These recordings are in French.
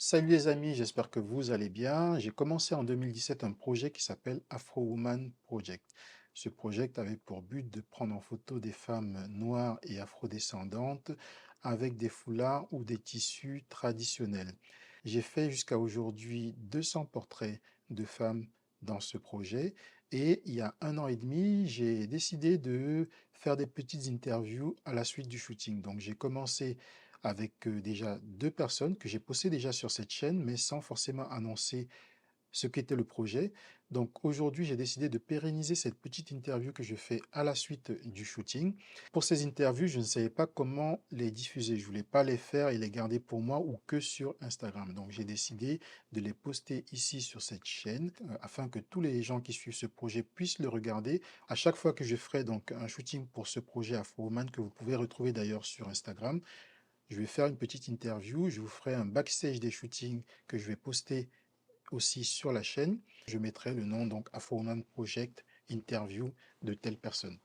Salut les amis, j'espère que vous allez bien. J'ai commencé en 2017 un projet qui s'appelle Afro Woman Project. Ce projet avait pour but de prendre en photo des femmes noires et afrodescendantes avec des foulards ou des tissus traditionnels. J'ai fait jusqu'à aujourd'hui 200 portraits de femmes dans ce projet et il y a 1 an et demi, j'ai décidé de faire des petites interviews à la suite du shooting. Donc j'ai commencé avec déjà 2 personnes que j'ai postées déjà sur cette chaîne, mais sans forcément annoncer ce qu'était le projet. Donc aujourd'hui, j'ai décidé de pérenniser cette petite interview que je fais à la suite du shooting. Pour ces interviews, je ne savais pas comment les diffuser. Je voulais pas les faire et les garder pour moi ou que sur Instagram. Donc j'ai décidé de les poster ici sur cette chaîne afin que tous les gens qui suivent ce projet puissent le regarder. À chaque fois que je ferai donc un shooting pour ce projet Afroman que vous pouvez retrouver d'ailleurs sur Instagram, je vais faire une petite interview, je vous ferai un backstage des shootings que je vais poster aussi sur la chaîne. Je mettrai le nom donc Afroman Project Interview de telle personne.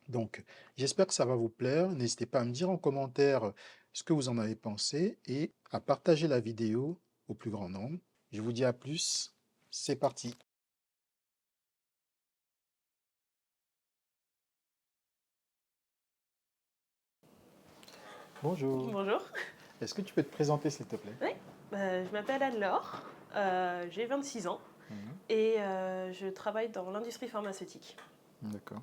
Donc, j'espère que ça va vous plaire. N'hésitez pas à me dire en commentaire ce que vous en avez pensé et à partager la vidéo au plus grand nombre. Je vous dis à plus. C'est parti. Bonjour. Bonjour. Est-ce que tu peux te présenter s'il te plaît? Oui, je m'appelle Anne-Laure, j'ai 26 ans Mhm. et je travaille dans l'industrie pharmaceutique. D'accord.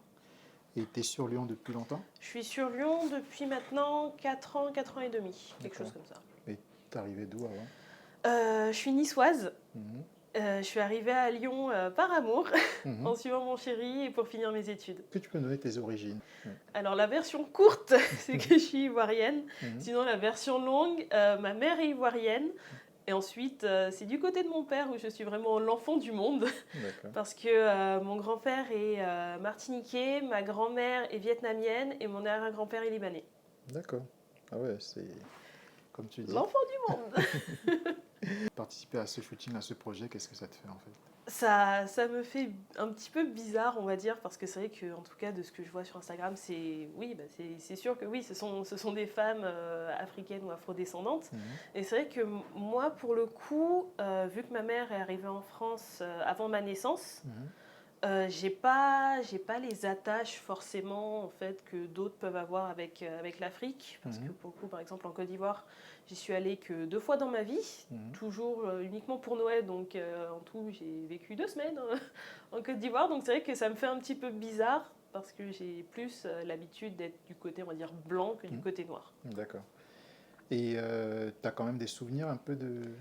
Et tu es sur Lyon depuis longtemps? Je suis sur Lyon depuis maintenant 4 ans et demi, quelque chose D'accord. comme ça. Et t'es arrivé d'où avant? Je suis niçoise, Mhm. je suis arrivée à Lyon par amour, Mhm. en suivant mon chéri et pour finir mes études. Est-ce que tu peux nous donner tes origines? Ouais. Alors la version courte, c'est que je suis ivoirienne, Mhm. sinon la version longue, ma mère est ivoirienne. Et ensuite, c'est du côté de mon père où je suis vraiment l'enfant du monde. D'accord. Parce que mon grand-père est martiniquais, ma grand-mère est vietnamienne et mon arrière-grand-père est libanais. D'accord. Ah ouais, c'est comme tu dis. L'enfant du monde. Participer à ce shooting, à ce projet, qu'est-ce que ça te fait en fait? Ça me fait un petit peu bizarre, on va dire, parce que c'est vrai que, en tout cas, de ce que je vois sur Instagram, c'est oui, c'est sûr que oui, ce sont des femmes africaines ou afrodescendantes. Mhm. Et c'est vrai que moi, pour le coup, vu que ma mère est arrivée en France avant ma naissance, Mhm. j'ai pas les attaches forcément en fait que d'autres peuvent avoir avec l'Afrique, parce que Mhm. pour le coup, par exemple en Côte d'Ivoire, j'y suis allée que 2 fois dans ma vie, Mhm. toujours uniquement pour Noël, donc en tout j'ai vécu 2 semaines en Côte d'Ivoire, donc c'est vrai que ça me fait un petit peu bizarre parce que j'ai plus l'habitude d'être du côté on va dire blanc que du Mhm. côté noir. D'accord. Et tu as quand même des souvenirs un peu de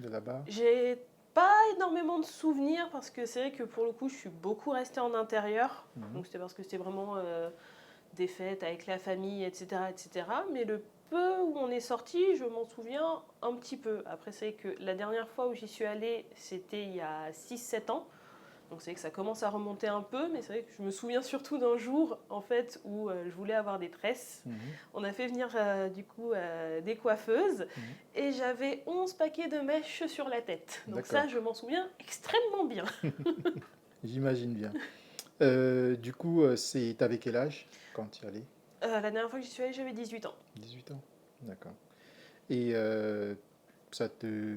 là-bas? J'ai pas énormément de souvenirs parce que c'est vrai que pour le coup je suis beaucoup restée en intérieur, Mhm. donc c'était parce que c'était vraiment des fêtes avec la famille, etc., etc. Mais le peu où on est sorti, je m'en souviens un petit peu. Après, c'est que la dernière fois où j'y suis allée, c'était il y a 6 7 ans. Donc c'est vrai que ça commence à remonter un peu, mais c'est vrai que je me souviens surtout d'un jour en fait où je voulais avoir des tresses. Mhm. On a fait venir du coup des coiffeuses Mhm. et j'avais 11 paquets de mèches sur la tête. Donc ça, D'accord. je m'en souviens extrêmement bien. J'imagine bien. Du coup, t'avais quel âge quand tu y allais? La dernière fois que j'y suis allée, j'avais 18 ans. 18 ans. D'accord. Et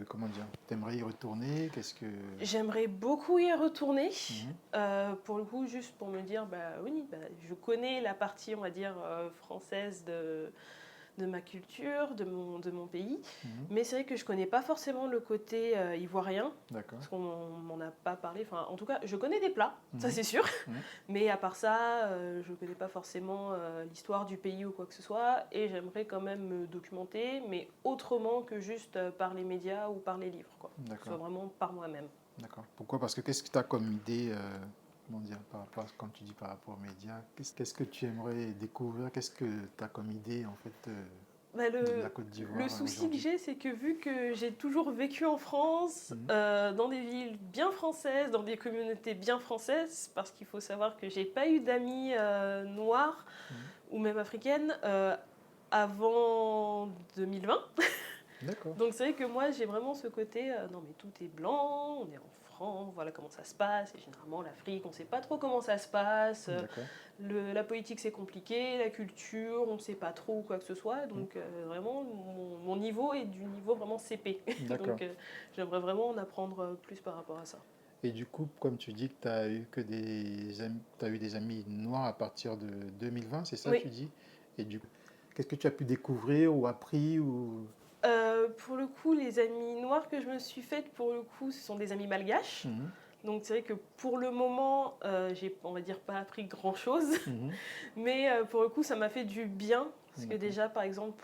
comment dire, t'aimerais y retourner? Qu'est-ce que... J'aimerais beaucoup y retourner. Mhm. Pour le coup, juste pour me dire, bah oui, bah, je connais la partie, on va dire, française de ma culture, de mon pays. Mhm. Mais c'est vrai que je connais pas forcément le côté ivoirien, D'accord. parce qu'on m'en a pas parlé. Enfin, en tout cas, je connais des plats, ça Mhm. c'est sûr. Mhm. Mais à part ça, je connais pas forcément l'histoire du pays ou quoi que ce soit. Et j'aimerais quand même me documenter, mais autrement que juste par les médias ou par les livres, quoi. Que ce soit D'accord. vraiment par moi-même. D'accord. Pourquoi? Parce que qu'est-ce que tu as comme idée, comment dire, par rapport à, comme tu dis, par rapport aux médias, qu'est-ce que tu aimerais découvrir? Qu'est-ce que tu as comme idée, en fait, Bah, de la le, Côte le d'Ivoire souci que aujourd'hui? j'ai, c'est que vu que j'ai toujours vécu en France, Mhm. dans des villes bien françaises, dans des communautés bien françaises, parce qu'il faut savoir que j'ai pas eu d'amis noirs Mhm. ou même africaines avant 2020. D'accord. Donc c'est vrai que moi j'ai vraiment ce côté, non mais tout est blanc, on est en France, voilà comment ça se passe. Et généralement, l'Afrique, on ne sait pas trop comment ça se passe. D'accord. La politique, c'est compliqué. La culture, on ne sait pas trop quoi que ce soit. Donc, vraiment, mon niveau est du niveau vraiment CP. D'accord. Donc, j'aimerais vraiment en apprendre plus par rapport à ça. Et du coup, comme tu dis que tu as eu t'as eu des amis noirs à partir de 2020, c'est ça Oui. tu dis? Et du coup, qu'est-ce que tu as pu découvrir ou appris ou... Pour le coup, les amis noirs que je me suis faites, pour le coup, ce sont des amis malgaches. Mhm, Donc c'est vrai que pour le moment, j'ai, on va dire, pas appris grand-chose. mhm, Mais pour le coup, ça m'a fait du bien. Parce que d'accord. déjà, par exemple,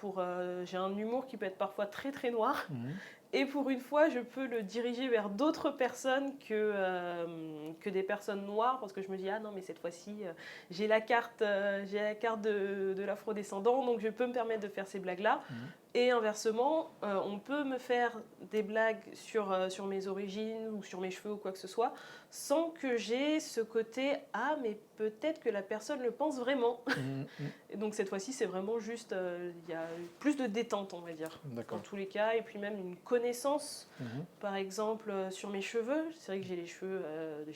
j'ai un humour qui peut être parfois très très noir. Mhm, Et pour une fois, je peux le diriger vers d'autres personnes que des personnes noires. Parce que je me dis, ah non, mais cette fois-ci, j'ai la carte de l'afrodescendant. Donc je peux me permettre de faire ces blagues-là. mhm, Et inversement, on peut me faire des blagues sur mes origines ou sur mes cheveux ou quoi que ce soit, sans que j'ai ce côté « Ah, mais peut-être que la personne le pense vraiment mhm, ». Et donc cette fois-ci, c'est vraiment juste, il y a plus de détente, on va dire, dans d'accord. tous les cas. Et puis même une connaissance, Mhm, par exemple, sur mes cheveux. C'est vrai que j'ai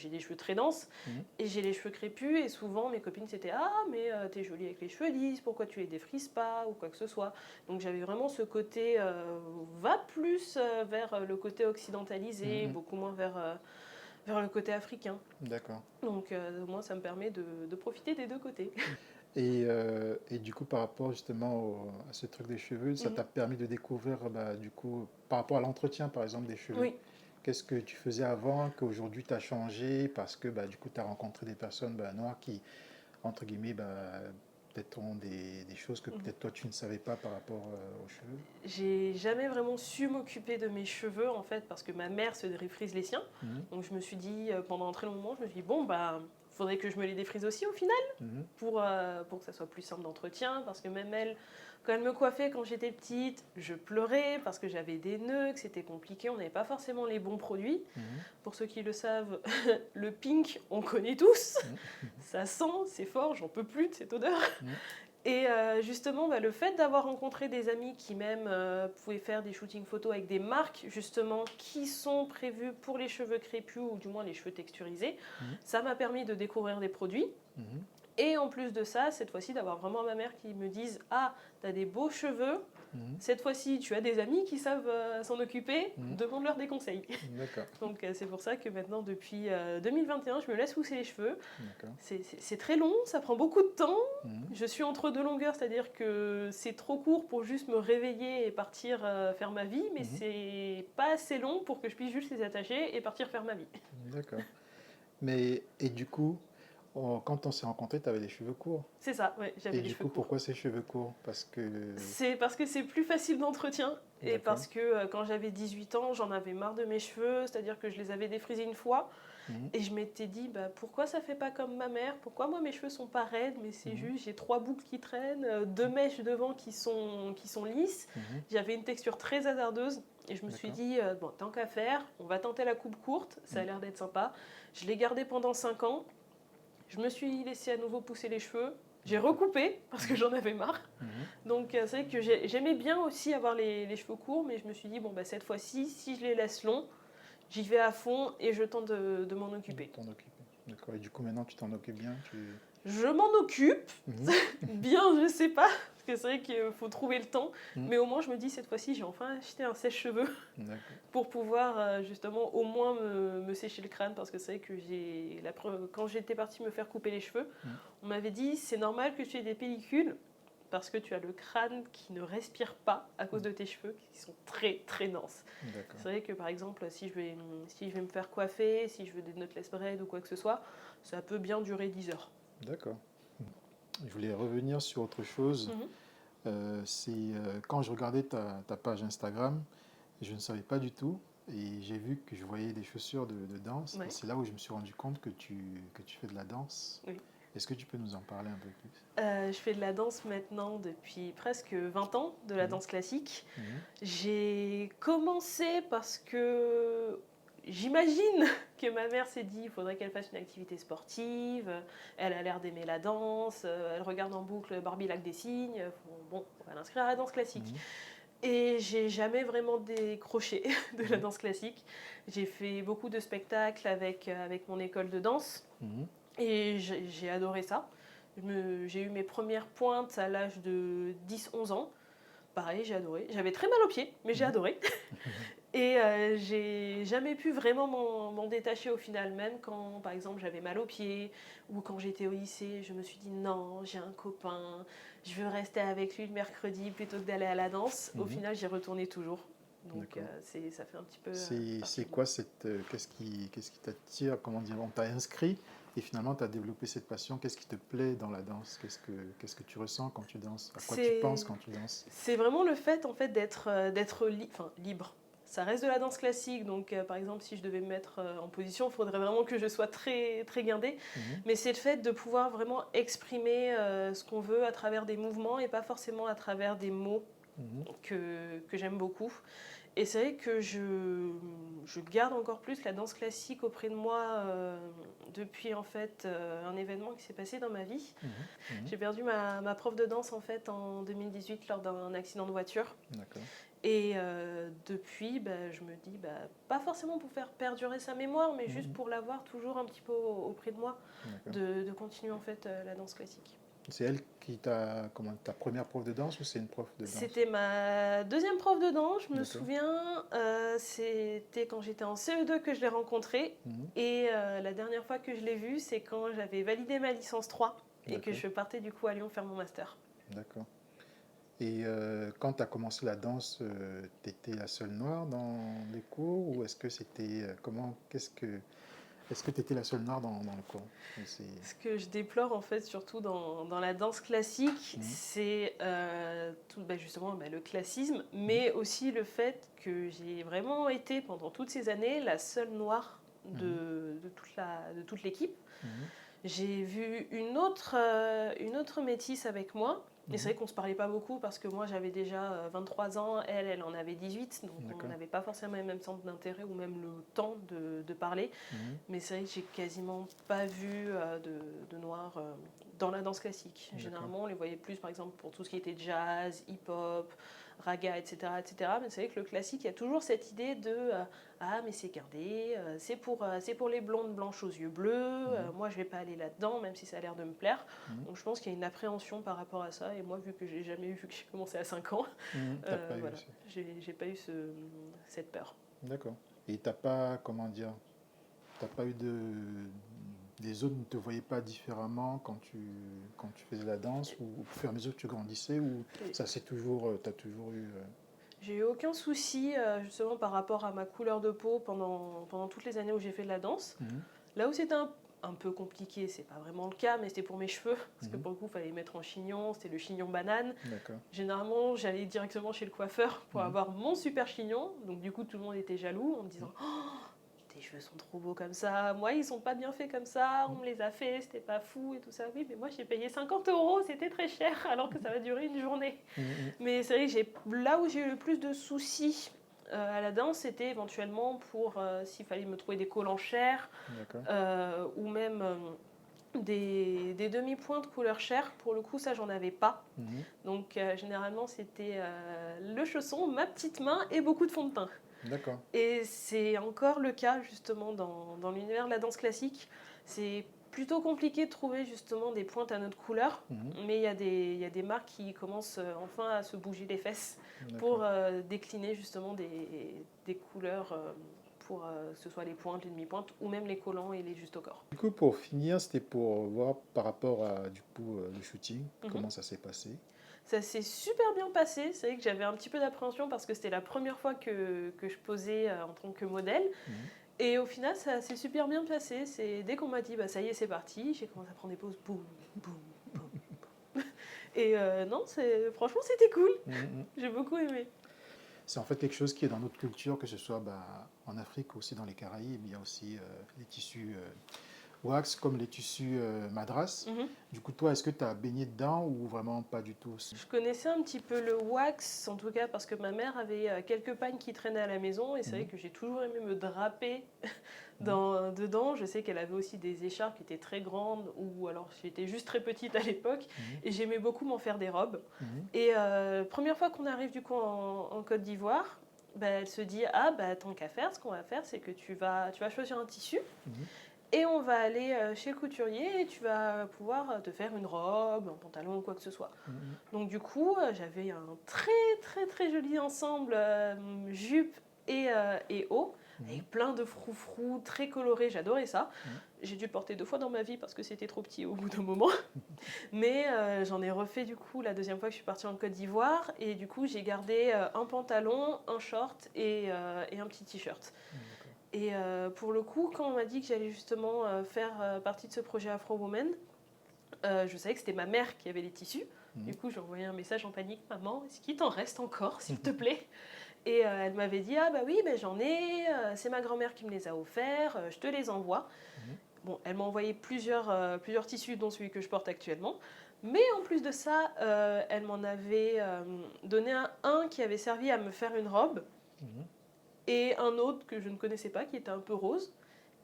des cheveux très denses mhm, et j'ai les cheveux crépus. Et souvent, mes copines, c'était « Ah, mais t'es jolie avec les cheveux lisses, pourquoi tu les défrises pas ?» ou quoi que ce soit. Donc j'avais vraiment ce côté, va plus vers le côté occidentalisé, mhm, beaucoup moins vers le côté africain. d'accord. Donc moi, ça me permet de profiter des deux côtés. Et du coup, par rapport justement à ce truc des cheveux, ça Mhm. t'a permis de découvrir, bah, du coup, par rapport à l'entretien, par exemple, des cheveux. Oui. Qu'est-ce que tu faisais avant, qu'aujourd'hui tu as changé parce que bah, du coup tu as rencontré des personnes bah, noires qui, entre guillemets, bah, peut-être ont des choses que Mhm. peut-être toi tu ne savais pas par rapport aux cheveux. J'ai jamais vraiment su m'occuper de mes cheveux en fait parce que ma mère se défrise les siens. Mhm, Donc je me suis dit pendant un très long moment, je me suis dit bon bah faudrait que je me les défrise aussi au final mhm, pour que ça soit plus simple d'entretien parce que même elle, quand elle me coiffait quand j'étais petite, je pleurais parce que j'avais des nœuds, que c'était compliqué, on n'avait pas forcément les bons produits. mhm, Pour ceux qui le savent, le pink, on connaît tous. mhm, Ça sent, c'est fort, j'en peux plus de cette odeur. mhm, Et justement, bah, le fait d'avoir rencontré des amis qui même pouvaient faire des shootings photos avec des marques justement qui sont prévues pour les cheveux crépus ou du moins les cheveux texturisés, mhm, ça m'a permis de découvrir des produits. mhm, Et en plus de ça, cette fois-ci, d'avoir vraiment ma mère qui me dise « Ah, t'as des beaux cheveux, mhm, cette fois-ci, tu as des amis qui savent s'en occuper, mhm. demande-leur des conseils. » D'accord, Donc c'est pour ça que maintenant, depuis 2021, je me laisse pousser les cheveux. d'accord. C'est très long, ça prend beaucoup de temps. Mhm, Je suis entre deux longueurs, c'est-à-dire que c'est trop court pour juste me réveiller et partir faire ma vie, mais mhm, c'est pas assez long pour que je puisse juste les attacher et partir faire ma vie. d'accord. Mais, et du coup, quand on s'est rencontrés, tu avais les cheveux courts. C'est ça, ouais, Et j'avais les du cheveux coup, courts. pourquoi ces cheveux courts? Parce que... C'est parce que c'est plus facile d'entretien et D'accord. parce que quand j'avais 18 ans, j'en avais marre de mes cheveux, c'est-à-dire que je les avais défrisés une fois Mhm, et je m'étais dit bah, pourquoi ça fait pas comme ma mère? Pourquoi moi mes cheveux sont pas raides mais c'est mhm, juste j'ai trois boucles qui traînent, deux mèches devant qui sont lisses. mhm, J'avais une texture très hasardeuse et je me suis d'accord. dit bon tant qu'à faire, on va tenter la coupe courte, ça a Mhm, l'air d'être sympa. Je l'ai gardé pendant 5 ans. Je me suis laissé à nouveau pousser les cheveux. J'ai d'accord. recoupé parce que Mhm, j'en avais marre. mhm, Donc c'est vrai que j'aimais bien aussi avoir les cheveux courts, mais je me suis dit, bon, bah, cette fois-ci, si je les laisse longs, j'y vais à fond et je tente de m'en de occuper. t'en occuper. D'accord. Et du coup, maintenant, tu t'en occupes bien. Je m'en occupe, Mhm, bien, je sais pas, parce que c'est vrai qu'il faut trouver le temps, mhm, mais au moins je me dis, cette fois-ci, j'ai enfin acheté un sèche-cheveux d'accord. pour pouvoir justement au moins me sécher le crâne, parce que c'est vrai que quand j'étais partie me faire couper les cheveux, Mhm, on m'avait dit, c'est normal que tu aies des pellicules, parce que tu as le crâne qui ne respire pas à cause de tes cheveux qui sont très très denses. d'accord. C'est vrai que par exemple, si je vais me faire coiffer, si je veux des knotless braids ou quoi que ce soit, ça peut bien durer 10 heures. D'accord. Je voulais revenir sur autre chose. Mhm. C'est quand je regardais ta page Instagram, je ne savais pas du tout. Et j'ai vu que je voyais des chaussures de danse. Et Ouais. c'est là où je me suis rendu compte que tu fais de la danse. Oui. Est-ce que tu peux nous en parler un peu plus? Je fais de la danse maintenant depuis presque 20 ans, de la Mhm, danse classique. mhm, J'ai commencé parce que j'imagine que ma mère s'est dit il faudrait qu'elle fasse une activité sportive. Elle a l'air d'aimer la danse. Elle regarde en boucle Barbie Lac des Cygnes. Bon, on va l'inscrire à la danse classique. mhm, Et j'ai jamais vraiment décroché de la Mhm. danse classique. J'ai fait beaucoup de spectacles avec mon école de danse Mhm. et j'ai adoré ça. J'ai eu mes premières pointes à l'âge de 10 11 ans. Pareil, j'ai adoré. J'avais très mal aux pieds, mais j'ai Mhm. adoré. Et j'ai jamais pu vraiment m'en détacher au final, même quand, par exemple, j'avais mal aux pieds ou quand j'étais au lycée, je me suis dit non, j'ai un copain, je veux rester avec lui le mercredi plutôt que d'aller à la danse. Au Mhm. final, j'y retournais toujours. Donc D'accord. ça fait un petit peu C'est partie de quoi moi. cette, qu'est-ce qui t'attire, comment dire, on t'a inscrit et finalement tu as développé cette passion, qu'est-ce qui te plaît dans la danse, qu'est-ce que tu ressens quand tu danses, à quoi tu penses C'est quand tu danses? c'est vraiment le fait en fait enfin, libre. Ça reste de la danse classique, donc par exemple si je devais me mettre en position, il faudrait vraiment que je sois très très guindée. Mhm. Mais c'est le fait de pouvoir vraiment exprimer ce qu'on veut à travers des mouvements et pas forcément à travers des mots Mhm. que j'aime beaucoup. Et c'est vrai que je garde encore plus la danse classique auprès de moi depuis en fait un événement qui s'est passé dans ma vie. Mhm. Mhm. J'ai perdu ma prof de danse en fait en 2018 lors d'un accident de voiture. D'accord, Et depuis, bah, je me dis, bah, pas forcément pour faire perdurer sa mémoire, mais juste mhm. pour l'avoir toujours un petit peu auprès de moi, D'accord. de continuer en fait la danse classique. C'est elle qui t'a, comment, ta première prof de danse ou c'est une prof de danse? C'était ma deuxième prof de danse, je me D'accord. souviens, c'était quand j'étais en CE2 que je l'ai rencontrée. Mhm. Et la dernière fois que je l'ai vue, c'est quand j'avais validé ma licence 3 et que D'accord, je partais du coup à Lyon faire mon master. d'accord. Et quand tu as commencé la danse, tu étais la seule noire dans les cours ou est-ce que c'était est-ce que tu étais la seule noire dans le cours? Ou Ce que je déplore en fait surtout dans la danse classique, Mhm. c'est justement le classisme, Mhm. mais aussi le fait que j'ai vraiment été pendant toutes ces années la seule noire Mhm. de toute l'équipe. Mhm. J'ai vu une autre métisse avec moi. Et c'est Mhm. vrai qu'on ne se parlait pas beaucoup parce que moi j'avais déjà 23 ans, elle en avait 18, donc on D'accord. n'avait pas forcément les mêmes centres d'intérêt ou même le temps de parler. Mhm. Mais c'est vrai que j'ai quasiment pas vu de noirs dans la danse classique. D'accord. Généralement, on les voyait plus, par exemple, pour tout ce qui était jazz, hip-hop, raga, etc., etc. Mais c'est vrai que le classique, il y a toujours cette idée de ah, mais c'est gardé, c'est pour les blondes blanches aux yeux bleus. Mhm. Moi, je vais pas aller là-dedans, même si ça a l'air de me plaire. Mhm. Donc, je pense qu'il y a une appréhension par rapport à ça. Et moi, vu que j'ai jamais eu, vu que j'ai commencé à 5 ans, Mhm. T'as pas eu voilà, aussi. j'ai pas eu cette peur. D'accord. Et t'as pas, comment dire, t'as pas eu des autres ne te voyaient pas différemment quand tu faisais la danse ou au fur et à mesure que tu grandissais ou ça c'est toujours, t'as toujours eu. J'ai eu aucun souci justement par rapport à ma couleur de peau pendant toutes les années où j'ai fait de la danse. Mhm. Là où c'était un peu compliqué, c'est pas vraiment le cas, mais c'était pour mes cheveux, parce que Mhm. pour le coup, il fallait les mettre en chignon, c'était le chignon banane. D'accord. Généralement, j'allais directement chez le coiffeur pour Mhm. avoir mon super chignon, donc du coup, tout le monde était jaloux en me disant oh, tes cheveux sont trop beaux comme ça, moi ils sont pas bien faits comme ça, on me les a fait, c'était pas fou et tout ça. Oui, mais moi j'ai payé 50 €, c'était très cher alors que ça va durer une journée. Mhm. Mais c'est vrai que là où j'ai eu le plus de soucis à la danse, c'était éventuellement pour s'il fallait me trouver des collants chers D'accord. ou même des demi-pointes couleur chair. Pour le coup, ça, j'en avais pas. Mhm. Donc, généralement, c'était le chausson, ma petite main et beaucoup de fond de teint. D'accord. Et c'est encore le cas, justement, dans l'univers de la danse classique. C'est plutôt compliqué de trouver, justement, des pointes à notre couleur. Mhm. Mais il y a des marques qui commencent enfin à se bouger les fesses D'accord. pour décliner, justement, des couleurs pour que ce soit les pointes, les demi-pointes ou même les collants et les justes au corps. Du coup, pour finir, c'était pour voir par rapport à du coup le shooting, Mhm. comment ça s'est passé. Ça s'est super bien passé. C'est vrai que j'avais un petit peu d'appréhension parce que c'était la première fois que je posais en tant que modèle. Mhm. Et au final, ça s'est super bien passé. Dès qu'on m'a dit, bah, ça y est, c'est parti, j'ai commencé à prendre des pauses, boum, boum, boum. Et non, franchement, c'était cool. Mhm. J'ai beaucoup aimé. C'est en fait quelque chose qui est dans notre culture, que ce soit bah, en Afrique ou aussi dans les Caraïbes. Il y a aussi les tissus wax comme les tissus madras. Mhm. Du coup, toi, est-ce que tu as baigné dedans ou vraiment pas du tout? Je connaissais un petit peu le wax, en tout cas parce que ma mère avait quelques pagnes qui traînaient à la maison et c'est vrai Mhm, que j'ai toujours aimé me draper mhm, dedans. Je sais qu'elle avait aussi des écharpes qui étaient très grandes ou alors j'étais juste très petite à l'époque mhm, et j'aimais beaucoup m'en faire des robes. mhm, Et première fois qu'on arrive du coup en Côte d'Ivoire, bah, elle se dit ah bah tant qu'à faire, ce qu'on va faire c'est que tu vas choisir un tissu mhm, et on va aller chez le couturier et tu vas pouvoir te faire une robe, un pantalon ou quoi que ce soit. mhm, Donc du coup, j'avais un très très très joli ensemble jupe et haut, mhm, avec plein de froufrous très colorés, j'adorais ça. mhm, J'ai dû le porter 2 fois dans ma vie parce que c'était trop petit au bout d'un moment. Mais j'en ai refait du coup la deuxième fois que je suis partie en Côte d'Ivoire. Et du coup, j'ai gardé un pantalon, un short et un petit t-shirt. mhm, d'accord. Et pour le coup, quand on m'a dit que j'allais justement faire partie de ce projet Afro Woman, je savais que c'était ma mère qui avait les tissus. Du Mhm, coup, j'ai envoyé un message en panique. Maman, est-ce qu'il t'en reste encore, s'il te plaît? Et elle m'avait dit, ah bah oui, ben j'en ai, c'est ma grand-mère qui me les a offerts, je te les envoie. mhm, Bon, elle m'a envoyé plusieurs tissus, dont celui que je porte actuellement. Mais en plus de ça, elle m'en avait donné un qui avait servi à me faire une robe mhm. et un autre que je ne connaissais pas, qui était un peu rose.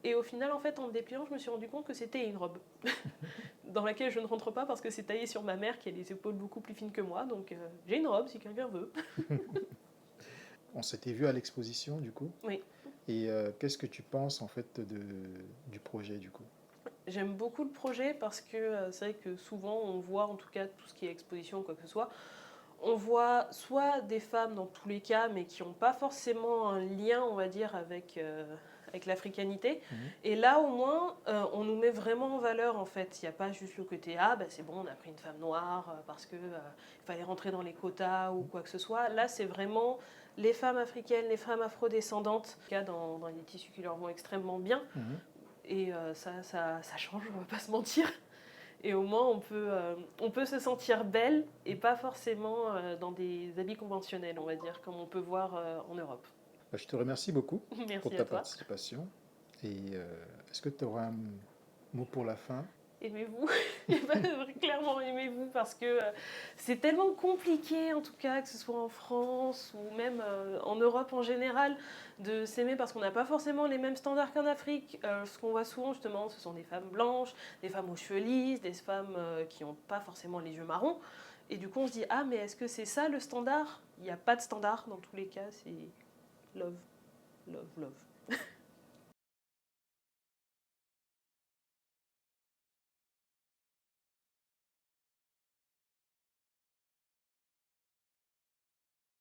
Et au final, en fait, en le dépliant, je me suis rendu compte que c'était une robe dans laquelle je ne rentre pas parce que c'est taillé sur ma mère qui a les épaules beaucoup plus fines que moi. Donc j'ai une robe si quelqu'un veut. On s'était vu à l'exposition, du coup. Oui, Et qu'est-ce que tu penses, en fait, du projet, du coup? j'aime beaucoup le projet parce que c'est vrai que souvent on voit, en tout cas tout ce qui est exposition ou quoi que ce soit, on voit soit des femmes dans tous les cas, mais qui n'ont pas forcément un lien, on va dire, avec l'africanité. Mhm, Et là, au moins, on nous met vraiment en valeur, en fait. Il n'y a pas juste le côté, ah, bah, c'est bon, on a pris une femme noire parce qu'il fallait rentrer dans les quotas ou quoi que ce soit. Là, c'est vraiment les femmes africaines, les femmes afrodescendantes, en tout cas dans des tissus qui leur vont extrêmement bien. mhm. Et ça change, on va pas se mentir. Et au moins, on peut se sentir belle et pas forcément dans des habits conventionnels, on va dire, comme on peut voir en Europe. Bah, je te remercie beaucoup pour Merci à ta toi. participation. Et est-ce que tu auras un mot pour la fin? Aimez-vous. Eh ben, clairement, aimez-vous parce que c'est tellement compliqué, en tout cas, que ce soit en France ou même en Europe en général, de s'aimer parce qu'on n'a pas forcément les mêmes standards qu'en Afrique. Ce qu'on voit souvent, justement, ce sont des femmes blanches, des femmes aux cheveux lisses, des femmes qui n'ont pas forcément les yeux marrons. Et du coup, on se dit, ah, mais est-ce que c'est ça le standard? Il n'y a pas de standard dans tous les cas, c'est love, love, love.